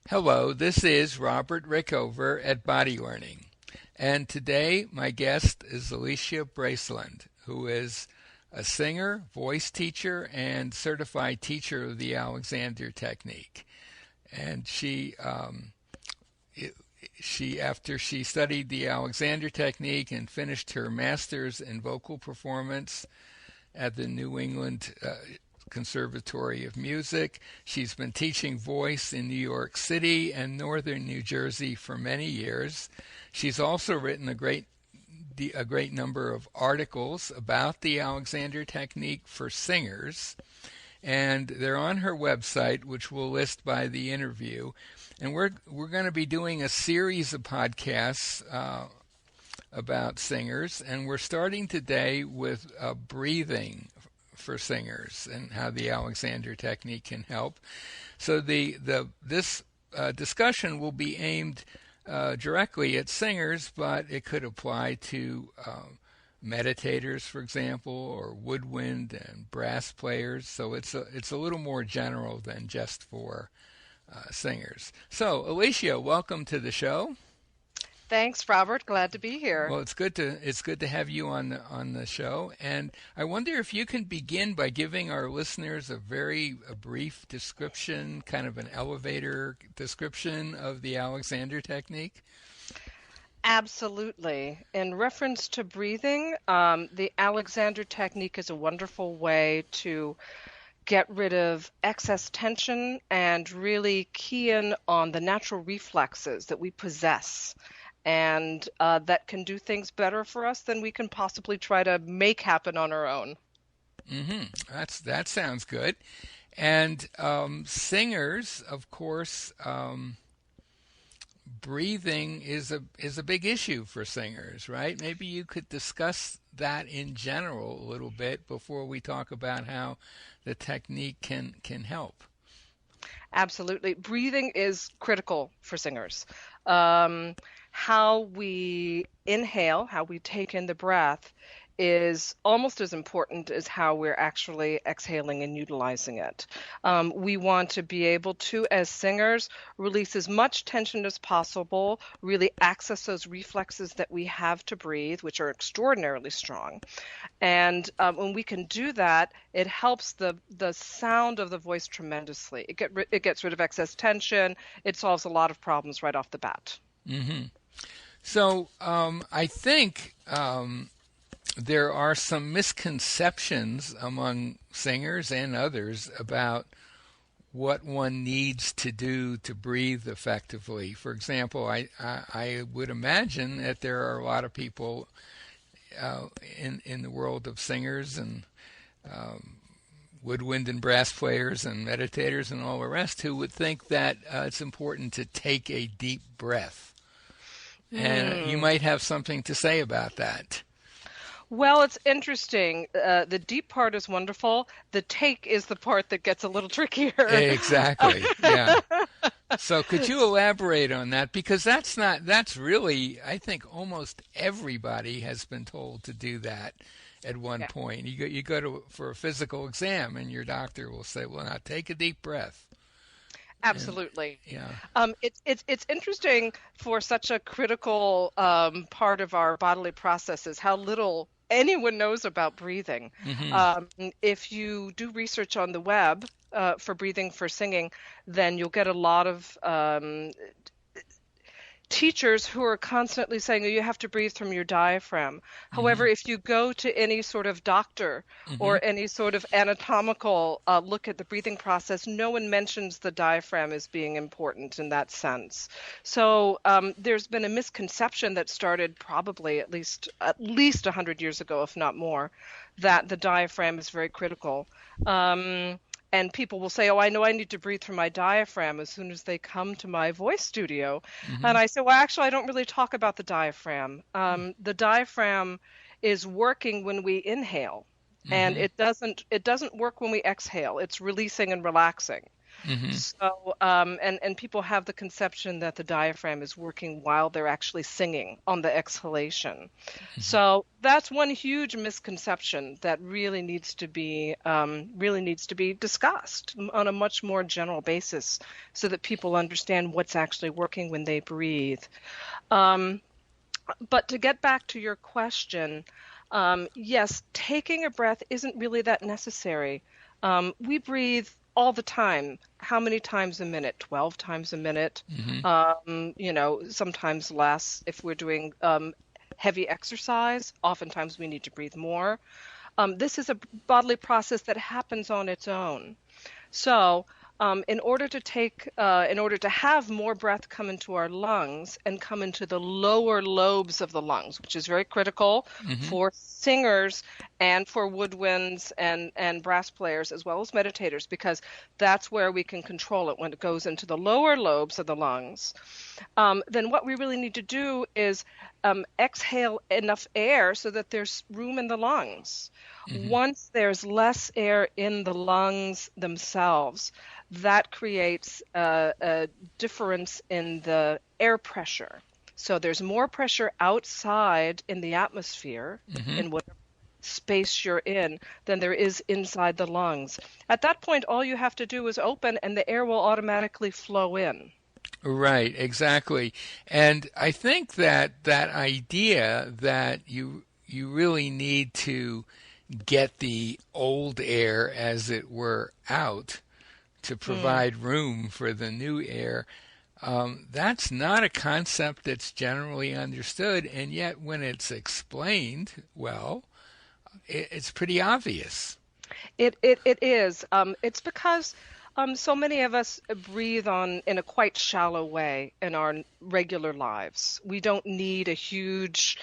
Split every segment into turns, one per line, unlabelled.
Hello, this is Robert Rickover at Body Learning. And today my guest is Alicia Briceland, who is a singer, voice teacher, and certified teacher of the Alexander Technique. And after she studied the Alexander Technique and finished her master's in vocal performance at the New England Conservatory of Music. She's been teaching voice in New York City and northern New Jersey for many years. She's also written a great number of articles about the Alexander Technique for singers, and they're on her website, which we'll list by the interview. And we're going to be doing a series of podcasts about singers, and we're starting today with breathing for singers and how the Alexander Technique can help. So this discussion will be aimed directly at singers, but it could apply to meditators, for example, or woodwind and brass players. So it's a little more general than just for singers. So Alicia, welcome to the show.
Thanks, Robert. Glad to be here.
Well, it's good to have you on the show, and I wonder if you can begin by giving our listeners a brief description, kind of an elevator description of the Alexander Technique.
Absolutely. In reference to breathing, the Alexander Technique is a wonderful way to get rid of excess tension and really key in on the natural reflexes that we possess, and that can do things better for us than we can possibly try to make happen on our own.
That sounds good. And singers, of course, breathing is a big issue for singers, right? Maybe you could discuss that in general a little bit before we talk about how the technique can help.
Absolutely. Breathing is critical for singers. How we inhale, how we take in the breath, is almost as important as how we're actually exhaling and utilizing it. We want to be able to, as singers, release as much tension as possible, really access those reflexes that we have to breathe, which are extraordinarily strong. And when we can do that, it helps the sound of the voice tremendously. It gets rid of excess tension. It solves a lot of problems right off the bat.
Mm-hmm. So I think there are some misconceptions among singers and others about what one needs to do to breathe effectively. For example, I would imagine that there are a lot of people in the world of singers and woodwind and brass players and meditators and all the rest who would think that it's important to take a deep breath. And you might have something to say about that.
Well, it's interesting. The deep part is wonderful. The take is the part that gets a little trickier.
Exactly. Yeah. So could you elaborate on that? Because that's really, I think almost everybody has been told to do that at one point. You go for a physical exam and your doctor will say, well, now take a deep breath.
Absolutely.
Yeah.
It's interesting for such a critical part of our bodily processes how little anyone knows about breathing.
Mm-hmm.
If you do research on the web for breathing for singing, then you'll get a lot of teachers who are constantly saying, oh, you have to breathe from your diaphragm. Mm-hmm. However, if you go to any sort of doctor or any sort of anatomical look at the breathing process, no one mentions the diaphragm as being important in that sense. So there's been a misconception that started probably at least 100 years ago, if not more, that the diaphragm is very critical. And people will say, oh, I know I need to breathe through my diaphragm as soon as they come to my voice studio. Mm-hmm. And I say, well, actually, I don't really talk about the diaphragm. The diaphragm is working when we inhale, and it doesn't work when we exhale. It's releasing and relaxing.
Mm-hmm.
So, and people have the conception that the diaphragm is working while they're actually singing on the exhalation. So that's one huge misconception that really needs to be discussed on a much more general basis, so that people understand what's actually working when they breathe. Um, but to get back to your question, yes, taking a breath isn't really that necessary. We breathe all the time. How many times a minute? 12 times a minute.
Mm-hmm.
Sometimes less if we're doing heavy exercise. Oftentimes we need to breathe more. This is a bodily process that happens on its own. So, in order to have more breath come into our lungs and come into the lower lobes of the lungs, which is very critical
Mm-hmm.
for singers and for woodwinds and brass players, as well as meditators, because that's where we can control it when it goes into the lower lobes of the lungs. Then what we really need to do is exhale enough air so that there's room in the lungs.
Mm-hmm.
Once there's less air in the lungs themselves, that creates a difference in the air pressure. So there's more pressure outside in the atmosphere,
Mm-hmm.
in whatever space you're in, than there is inside the lungs. At that point, all you have to do is open and the air will automatically flow in.
Right, exactly. And I think that that idea that you really need to get the old air, as it were, out to
Mm.
provide room for the new air, that's not a concept that's generally understood, and yet when it's explained well, it's pretty obvious.
It is. It's because so many of us breathe in a quite shallow way in our regular lives. We don't need a huge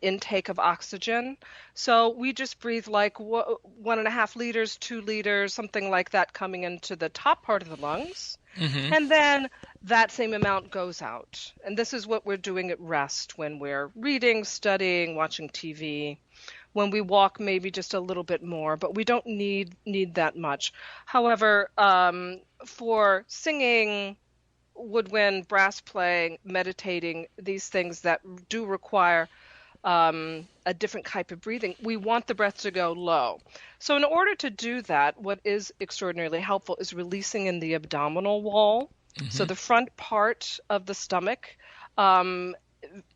intake of oxygen, so we just breathe like 1.5 liters, 2 liters, something like that, coming into the top part of the lungs,
Hmm.
and then that same amount goes out. And this is what we're doing at rest when we're reading, studying, watching TV. When we walk, maybe just a little bit more, but we don't need that much. However, for singing, woodwind, brass playing, meditating, these things that do require a different type of breathing, we want the breath to go low. So in order to do that, what is extraordinarily helpful is releasing in the abdominal wall, so
Hmm.
the front part of the stomach. Um,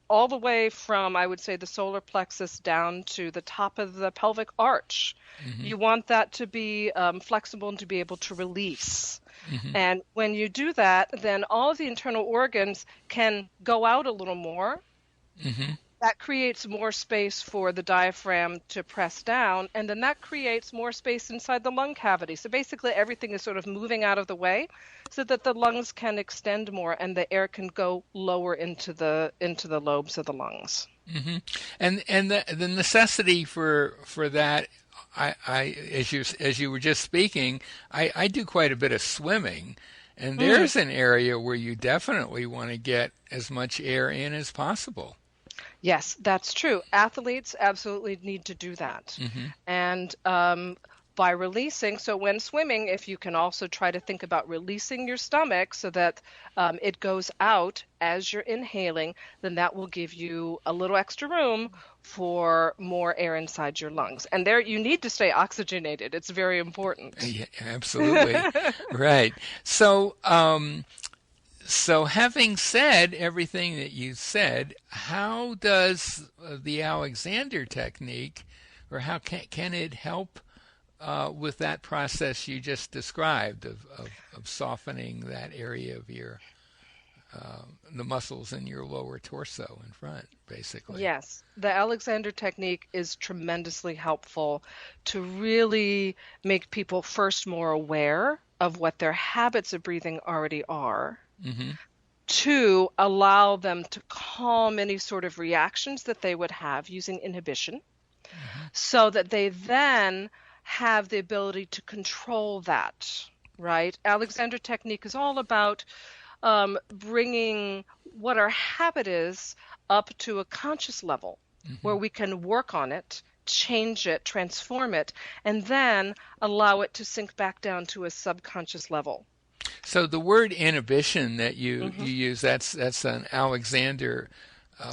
all the way from, I would say, the solar plexus down to the top of the pelvic arch.
Hmm.
You want that to be flexible and to be able to release.
Hmm.
And when you do that, then all of the internal organs can go out a little more.
Hmm.
That creates more space for the diaphragm to press down, and then that creates more space inside the lung cavity. So basically, everything is sort of moving out of the way so that the lungs can extend more and the air can go lower into the lobes of the lungs.
Hmm. And the necessity for that, I as you were just speaking, I do quite a bit of swimming, and
Mm.
there's an area where you definitely want to get as much air in as possible.
Yes, that's true. Athletes absolutely need to do that.
Hmm.
And by releasing, so when swimming, if you can also try to think about releasing your stomach so that it goes out as you're inhaling, then that will give you a little extra room for more air inside your lungs. And there, you need to stay oxygenated. It's very important.
Yeah, absolutely. Right. So, so having said everything that you said, how does the Alexander technique, or how can it help with that process you just described of softening that area of your the muscles in your lower torso in front, basically?
Yes, the Alexander technique is tremendously helpful to really make people first more aware of what their habits of breathing already are,
Hmm.
to allow them to calm any sort of reactions that they would have using inhibition,
Hmm.
so that they then have the ability to control that, right? Alexander technique is all about bringing what our habit is up to a conscious level where
Hmm.
we can work on it, change it, transform it, and then allow it to sink back down to a subconscious level.
So the word inhibition that you use, that's an Alexander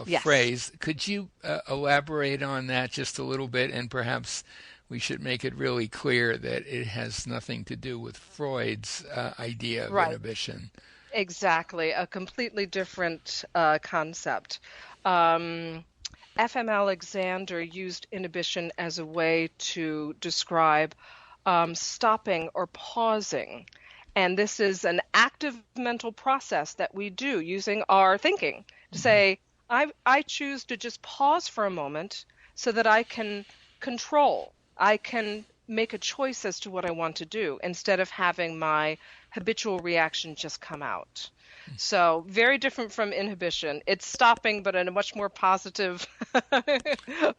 Yes.
phrase. Could you elaborate on that just a little bit? And perhaps we should make it really clear that it has nothing to do with Freud's idea of
Right.
inhibition.
Exactly. A completely different concept. Um, F.M. Alexander used inhibition as a way to describe stopping or pausing. And this is an active mental process that we do using our thinking to
Hmm.
say, I choose to just pause for a moment so that I can control, I can make a choice as to what I want to do instead of having my habitual reaction just come out. So very different from inhibition. It's stopping, but in a much more positive,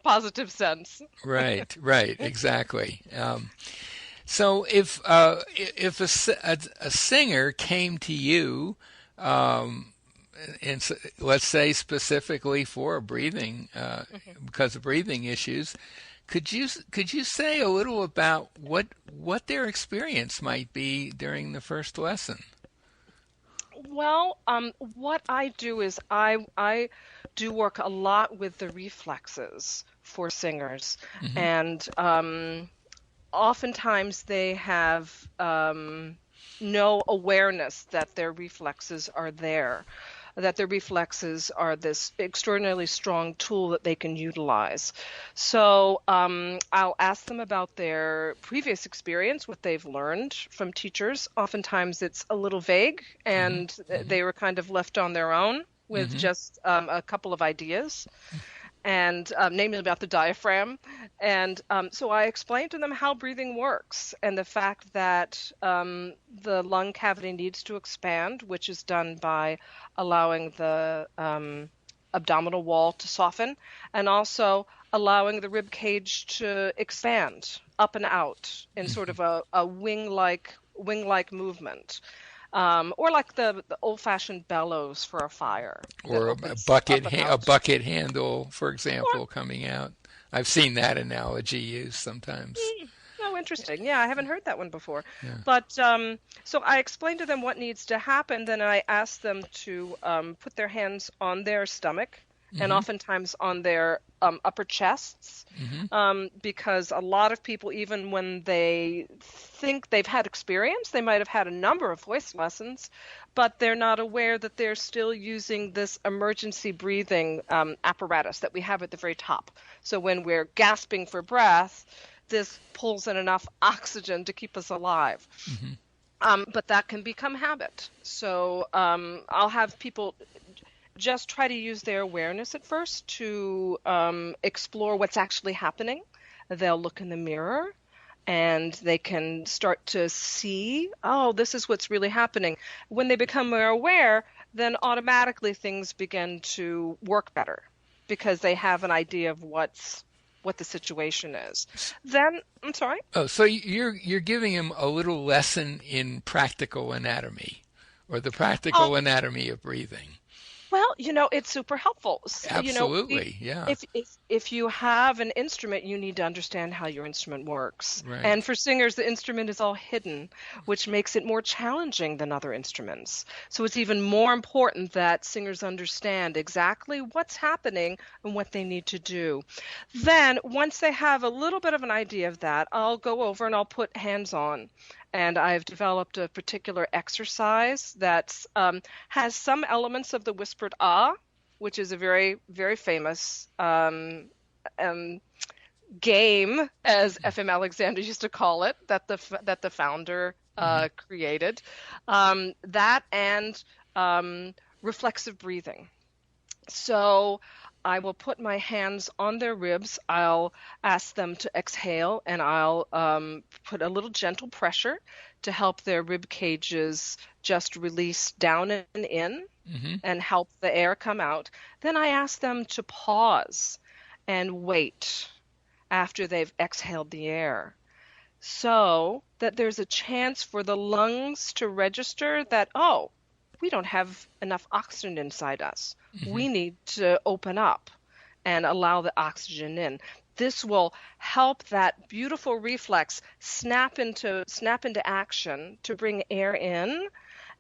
positive sense.
Right, right, exactly. So if a singer came to you, um, and let's say specifically for breathing, because of breathing issues, could you say a little about what their experience might be during the first lesson?
Well, what I do is I do work a lot with the reflexes for singers,
Hmm.
and oftentimes they have no awareness that their reflexes are there, that their reflexes are this extraordinarily strong tool that they can utilize. So I'll ask them about their previous experience, what they've learned from teachers. Oftentimes it's a little vague,
Hmm.
and
Hmm.
they were kind of left on their own with
Hmm.
just a couple of ideas and namely about the diaphragm. And so I explained to them how breathing works and the fact that the lung cavity needs to expand, which is done by allowing the abdominal wall to soften and also allowing the rib cage to expand up and out in sort of a wing-like movement. Or like the old-fashioned bellows for a fire that
Or
opens up and
a
out.
bucket handle, for
Or
example, coming out. I've seen that analogy used sometimes.
Oh, interesting. Yeah, I haven't heard that one before.
Yeah.
But so I explained to them what needs to happen. Then I asked them to put their hands on their stomach and
Hmm.
oftentimes on their upper chests,
Hmm.
because a lot of people, even when they think they've had experience, they might have had a number of voice lessons, but they're not aware that they're still using this emergency breathing apparatus that we have at the very top. So when we're gasping for breath, this pulls in enough oxygen to keep us alive.
Hmm.
But that can become habit. So I'll have people just try to use their awareness at first to explore what's actually happening. They'll look in the mirror and they can start to see, oh, this is what's really happening. When they become more aware, then automatically things begin to work better because they have an idea of what the situation is. Then, I'm sorry.
Oh, so you're giving him a little lesson in practical anatomy, or the
Oh,
practical anatomy of breathing.
well, it's super helpful.
Absolutely, yeah.
If you have an instrument, you need to understand how your instrument works. And
Right.
for singers, the instrument is all hidden, which makes it more challenging than other instruments. So it's even more important that singers understand exactly what's happening and what they need to do. Then, once they have a little bit of an idea of that, I'll go over and I'll put hands on. And I've developed a particular exercise that has some elements of the whispered ah, which is a very, very famous um, game, as F.M. Alexander used to call it, that the founder
Hmm.
created. That and reflexive breathing. So I will put my hands on their ribs. I'll ask them to exhale, and I'll put a little gentle pressure to help their rib cages just release down and in
Hmm.
and help the air come out. Then I ask them to pause and wait after they've exhaled the air so that there's a chance for the lungs to register that, oh, we don't have enough oxygen inside us.
Hmm.
We need to open up and allow the oxygen in. This will help that beautiful reflex snap into action to bring air in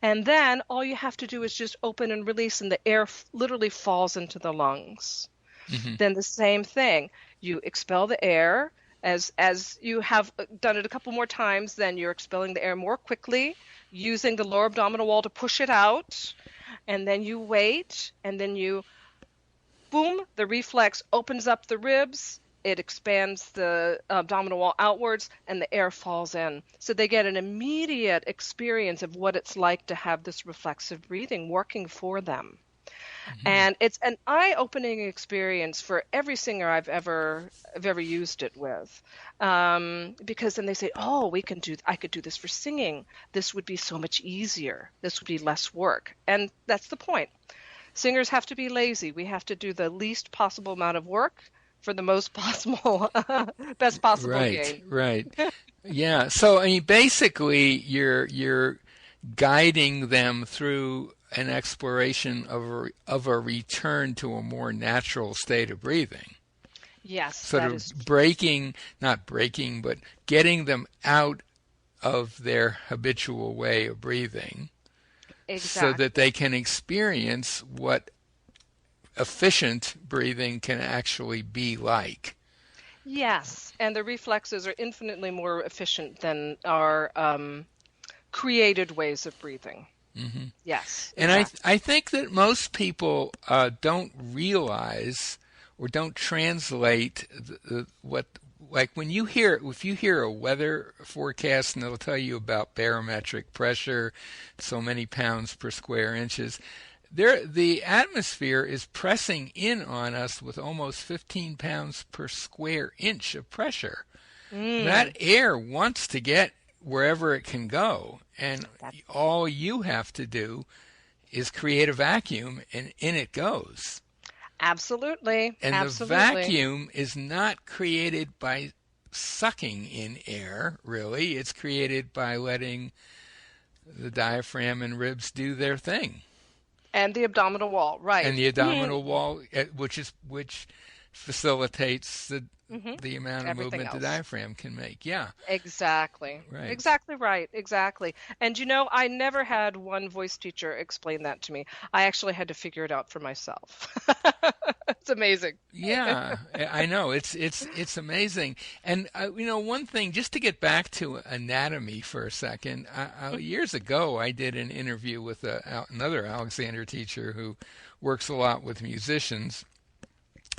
And then all you have to do is just open and release, and the air literally falls into the lungs.
Hmm.
Then the same thing. You expel the air. As you have done it a couple more times, then you're expelling the air more quickly, using the lower abdominal wall to push it out. And then you wait, and then you, boom, the reflex opens up the ribs. It expands the abdominal wall outwards, and the air falls in. So they get an immediate experience of what it's like to have this reflexive breathing working for them.
Hmm.
And it's an eye-opening experience for every singer I've ever used it with, because then they say, "Oh, I could do this for singing. This would be so much easier. This would be less work." And that's the point. Singers have to be lazy. We have to do the least possible amount of work for the most possible, best possible gain.
Right. Yeah. So I mean, basically, you're guiding them through an exploration of a return to a more natural state of breathing.
Yes,
Sort
that
of
is
not breaking, but getting them out of their habitual way of breathing, so
exactly.
that they can experience what efficient breathing can actually be like.
Yes, and the reflexes are infinitely more efficient than our created ways of breathing.
Hmm.
Yes,
And
exactly.
I think that most people don't realize or don't translate what, like when you hear, if you hear a weather forecast and it'll tell you about barometric pressure, so many pounds per square inches, the atmosphere is pressing in on us with almost 15 pounds per square inch of pressure.
Mm,
That air wants to get wherever it can go, and
that,
all you have to do is create a vacuum, and in it goes.
absolutely,
And the
absolutely.
vacuum is not created by sucking in air, really. It's created by letting the diaphragm and ribs do their thing.
And the abdominal wall,
And
right.
the abdominal wall, which facilitates
Hmm.
the amount of
Everything
movement the
else.
diaphragm can make. Yeah,
Exactly.
right.
Exactly right. Exactly. And I never had one voice teacher explain that to me. I actually had to figure it out for myself. It's amazing.
Yeah, I know. It's amazing. And one thing, just to get back to anatomy for a second, years ago I did an interview with another Alexander teacher who works a lot with musicians,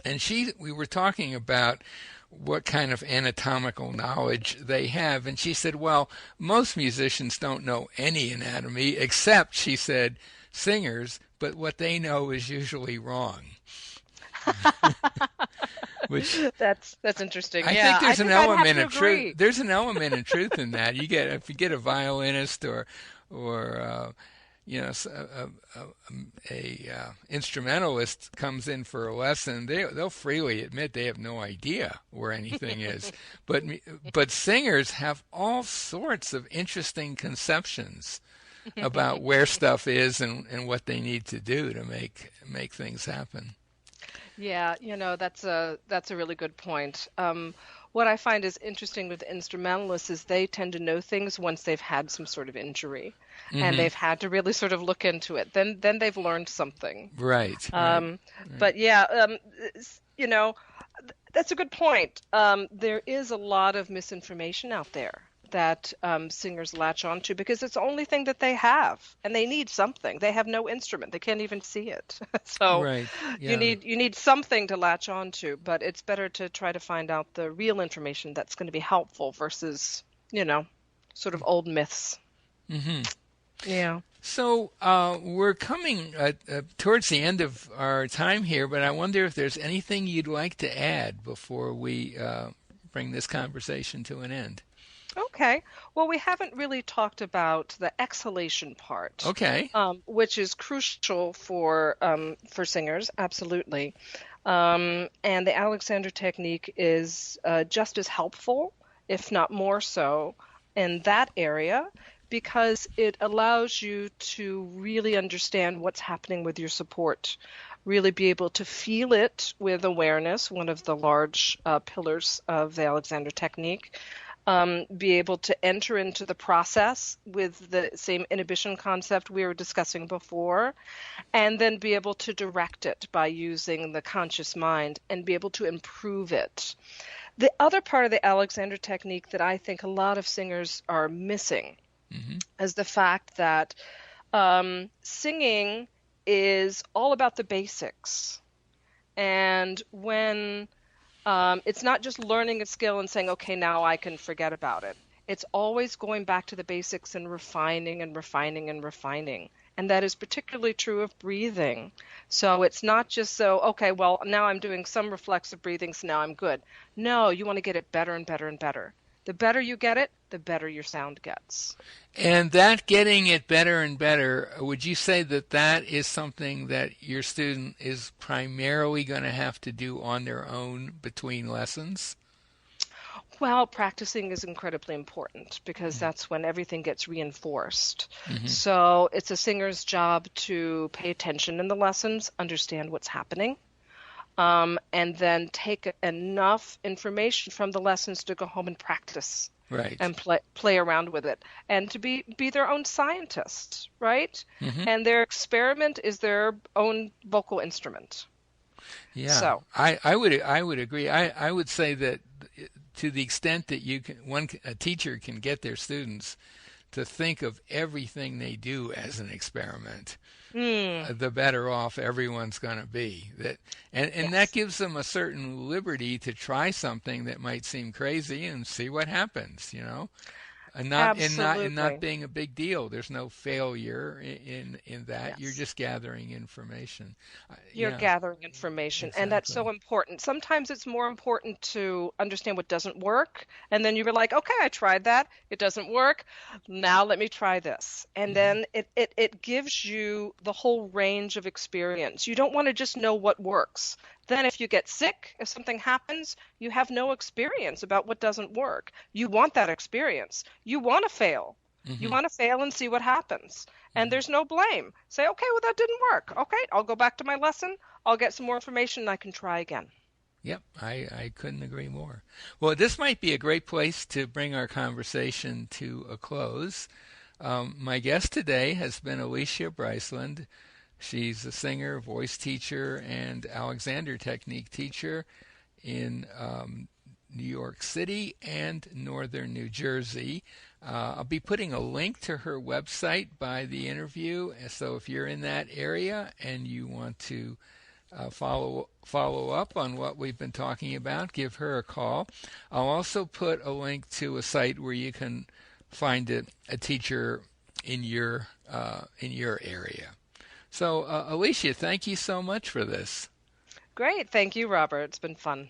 and we were talking about what kind of anatomical knowledge they have, and she said, well, most musicians don't know any anatomy except, she said, singers, but what they know is usually wrong. Which
That's interesting.
I
Yeah,
think
I
there's an
think I'd have
element
to
of truth.
agree.
There's an element of truth in that. If you get a violinist or instrumentalist comes in for a lesson, they'll freely admit they have no idea where anything is. But singers have all sorts of interesting conceptions about where stuff is and what they need to do to make things happen.
Yeah, that's a really good point. What I find is interesting with instrumentalists is they tend to know things once they've had some sort of injury, and
Hmm.
they've had to really sort of look into it. Then they've learned something.
Right, right,
Um,
right.
but yeah, that's a good point. There is a lot of misinformation out there that singers latch onto because it's the only thing that they have, and they need something. They have no instrument; they can't even see it. So
Right.
you
Yeah.
need something to latch onto. But it's better to try to find out the real information that's going to be helpful versus, sort of old myths.
Hmm.
Yeah.
So we're coming towards the end of our time here, but I wonder if there's anything you'd like to add before we bring this conversation to an end.
Okay. Well, we haven't really talked about the exhalation part,
Okay.
which is crucial for singers, absolutely. And the Alexander technique is just as helpful, if not more so, in that area because it allows you to really understand what's happening with your support, really be able to feel it with awareness, one of the large pillars of the Alexander technique, be able to enter into the process with the same inhibition concept we were discussing before, and then be able to direct it by using the conscious mind and be able to improve it. The other part of the Alexander technique that I think a lot of singers are missing is the fact that singing is all about the basics. And when it's not just learning a skill and saying, okay, now I can forget about it. It's always going back to the basics and refining and refining and refining. And that is particularly true of breathing. So it's not just so, okay, well, now I'm doing some reflexive breathing, so now I'm good. No, you want to get it better and better and better. The better you get it, the better your sound gets.
And that getting it better and better, would you say that that is something that your student is primarily going to have to do on their own between lessons?
Well, practicing is incredibly important because that's when everything gets reinforced. So it's a singer's job to pay attention in the lessons, understand what's happening, and then take enough information from the lessons to go home and practice.
Right.
And play around with it, and to be their own scientist, right? And their experiment is their own vocal instrument.
Yeah,
so
I would agree. I would say that to the extent that a teacher can get their students to think of everything they do as an experiment, the better off everyone's going to be. And that gives them a certain liberty to try something that might seem crazy and see what happens, and not being a big deal. There's no failure in that.
Yes.
You're just gathering information.
You're gathering information,
exactly.
and that's so important. Sometimes it's more important to understand what doesn't work, and then you're like, okay, I tried that. It doesn't work. Now let me try this. And then it gives you the whole range of experience. You don't want to just know what works. Then if you get sick, if something happens, you have no experience about what doesn't work. You want that experience. You want to fail. You want to fail and see what happens. And there's no blame. Say, okay, well, that didn't work. Okay, I'll go back to my lesson. I'll get some more information and I can try again.
Yep, I couldn't agree more. Well, this might be a great place to bring our conversation to a close. My guest today has been Alicia Briceland. She's a singer, voice teacher, and Alexander Technique teacher in New York City and northern New Jersey. I'll be putting a link to her website by the interview, so if you're in that area and you want to follow up on what we've been talking about, give her a call. I'll also put a link to a site where you can find a teacher in your area. So, Alicia, thank you so much for this.
Great. Thank you, Robert. It's been fun.